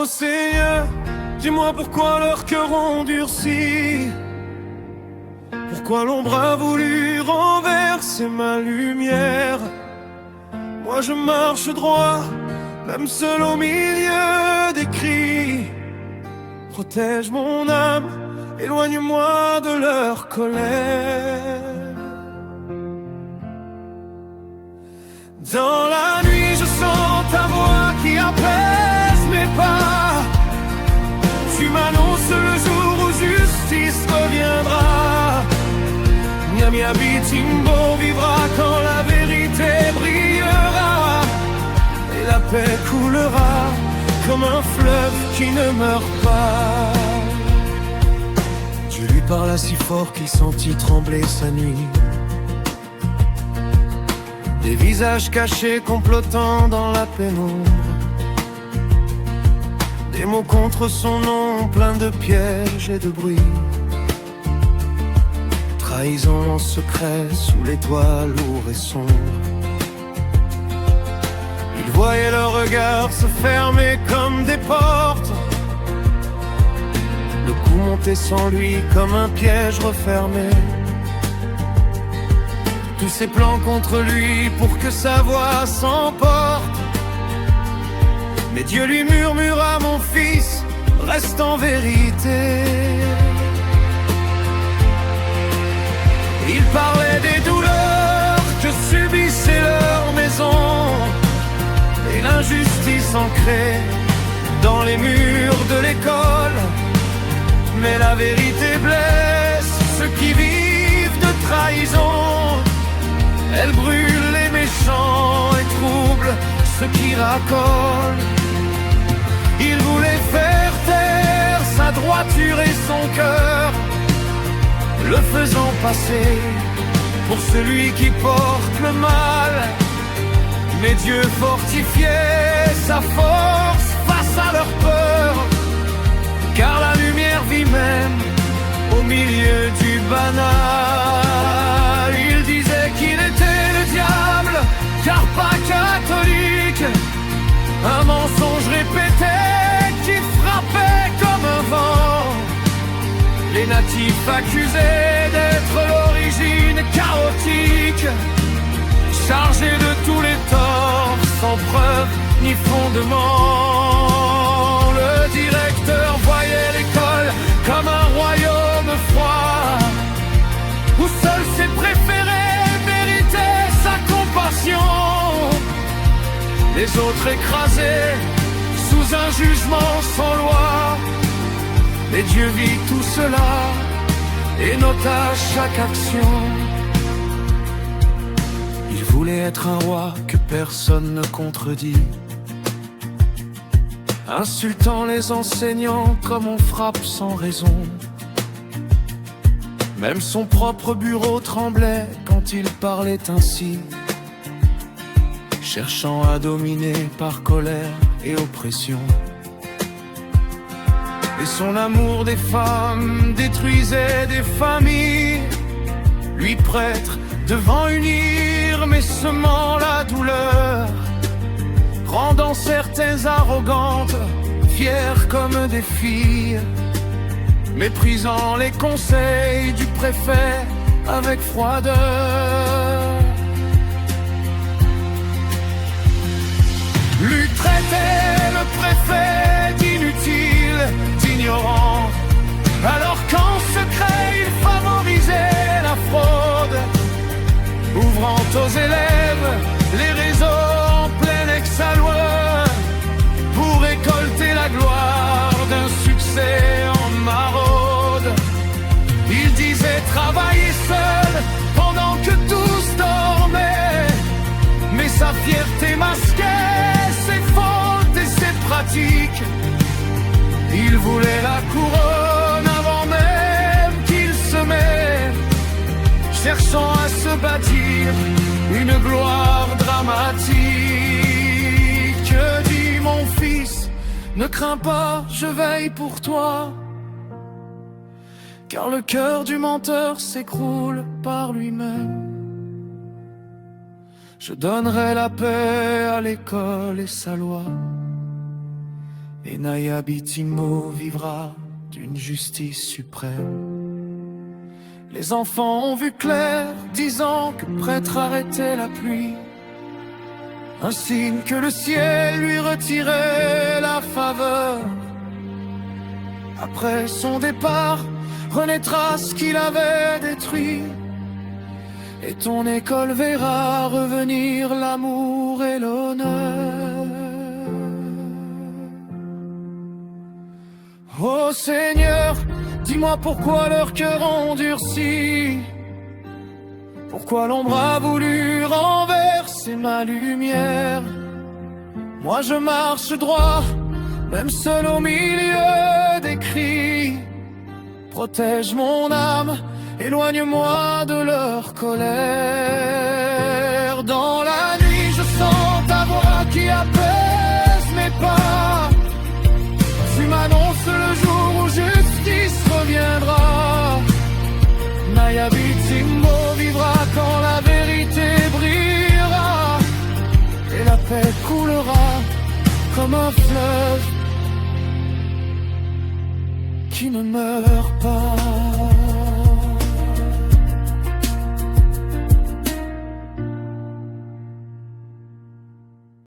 Seigneur, dis-moi pourquoi leur cœur endurci. Pourquoi l'ombre a voulu renverser ma lumière. Moi je marche droit, même seul au milieu des cris. Protège mon âme, éloigne-moi de leur colère. Dans la nuit je sens ta voix qui apaise mes pas. Tu m'annonces le jour où justice reviendra. Mia Bitimbo vivra quand la vérité brillera. Et la paix coulera comme un fleuve qui ne meurt pas. Dieu lui parla si fort qu'il sentit trembler sa nuit. Des visages cachés complotant dans la pénombre. Des mots contre son nom pleins de pièges et de bruit. Trahison en secret sous les toits lourds et sombres. Il voyait leurs regards se fermer comme des portes. Le coup montait sans lui comme un piège refermé. Tous ses plans contre lui pour que sa voix s'emporte. Mais Dieu lui murmura, mon fils, reste en vérité. Il parlait des douleurs que subissait leur maison et l'injustice ancrée dans les murs de l'école. Mais la vérité blesse ceux qui vivent de trahison. Elle brûle les méchants et trouble ceux qui racolent. Il voulait faire taire sa droiture et son cœur, le faisant passer pour celui qui porte le mal. Mais Dieu fortifiait sa force face à leur peur, car la lumière vit même au milieu du banal. Il disait qu'il était le diable, car pas catholique. Un mensonge répété qui frappait comme un vent. Les natifs accusés d'être l'origine chaotique, chargés de tous les torts, sans preuve ni fondement. Le directeur voyait l'école comme un royaume froid, où seuls ses préférés méritaient sa compassion. Les autres écrasés sous un jugement sans loi. Mais Dieu vit tout cela et nota chaque action. Il voulait être un roi que personne ne contredit, insultant les enseignants comme on frappe sans raison. Même son propre bureau tremblait quand il parlait ainsi, cherchant à dominer par colère et oppression. Et son amour des femmes détruisait des familles. Lui prêtre devant unir, mais semant la douleur, rendant certains arrogantes, fières comme des filles, méprisant les conseils du préfet avec froideur. Lui traitait le préfet d'inutile, d'ignorant, alors qu'en secret il favorisait la fraude, ouvrant aux élèves les réseaux en plein exalois pour récolter la gloire d'un succès en maraude. Il disait travailler seul pendant que tous dormaient, mais sa fierté masquait ses fautes et ses pratiques. Il voulait la couronne avant même qu'il se mette, cherchant à se bâtir une gloire dramatique. Dis mon fils, ne crains pas, je veille pour toi, car le cœur du menteur s'écroule par lui-même. Je donnerai la paix à l'école et sa loi, et Nayabitimo vivra d'une justice suprême. Les enfants ont vu clair, disant que prêtre arrêtait la pluie, un signe que le ciel lui retirait la faveur. Après son départ, renaîtra ce qu'il avait détruit, et ton école verra revenir l'amour et l'honneur. Ô Seigneur, dis-moi pourquoi leur cœur endurci, pourquoi l'ombre a voulu renverser ma lumière. Moi je marche droit, même seul au milieu des cris. Protège mon âme, éloigne-moi de leur colère. Dans la nuit je sens ta voix qui apaise mes pas. Tu m'annonces le jour où justice reviendra. Nayabitimo vivra quand la vérité brillera, et la paix coulera comme un fleuve qui ne meurt pas.